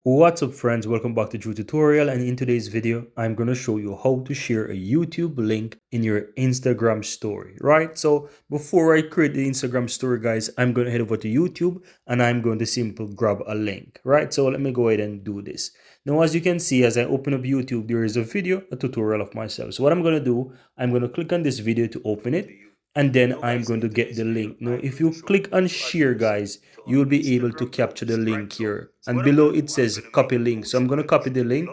What's up friends, welcome back to Drew Tutorial, and in today's video I'm going to show you how to share a YouTube link in your Instagram story, right? So before I create the Instagram story guys, I'm going to head over to YouTube and I'm going to simply grab a link, right? So let me go ahead and do this. Now as you can see, as I open up YouTube, there is a video, a tutorial of myself. So what I'm going to do, I'm going to click on this video to open it, and then I'm going to get the link. Now if you click on share guys, you will be able to capture the link here, and below it says copy link. So I'm going to copy the link,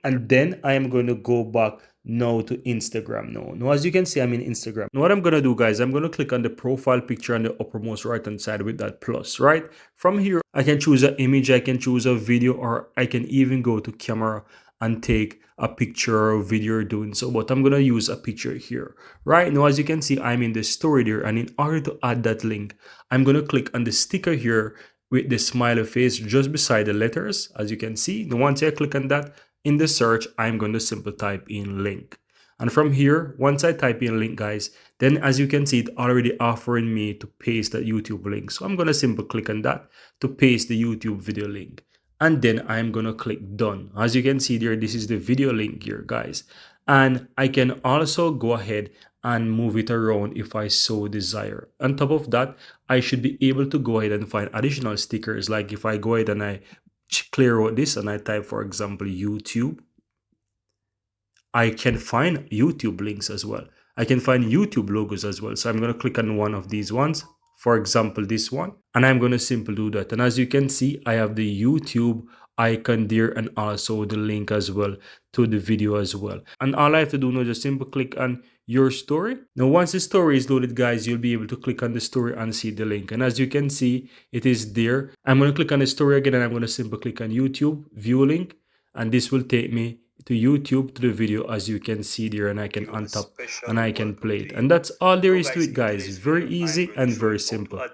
and then I am going to go back now to Instagram. Now as you can see, I'm in Instagram. Now what I'm going to do guys, I'm going to click on the profile picture on the uppermost right hand side with that plus, right? From here I can choose an image, I can choose a video, or I can even go to camera and take a picture or video doing so, but I'm going to use a picture here. Right now as you can see, I'm in the story there, and in order to add that link, I'm going to click on the sticker here with the smiley face just beside the letters. As you can see, now once I click on that, in the search I'm going to simply type in link, and from here once I type in link guys, then as you can see it already offering me to paste that YouTube link. So I'm going to simply click on that to paste the YouTube video link, and then I'm going to click done. As you can see there, this is the video link here guys, and I can also go ahead and move it around if I so desire. On top of that, I should be able to go ahead and find additional stickers. Like if I go ahead and I clear out this and I type, for example, YouTube, I can find YouTube links as well. I can find YouTube logos as well. So I'm going to click on one of these ones, for example, this one, and I'm going to simply do that. And as you can see, I have the YouTube icon there and also the link as well to the video as well. And all I have to do now is just simply click on your story. Now, once the story is loaded, guys, you'll be able to click on the story and see the link. And as you can see, it is there. I'm going to click on the story again, and I'm going to simply click on YouTube, view link, and this will take me to YouTube to the video as you can see there, and I can untap and I can play it. And that's all there is to it guys. Very easy and very simple.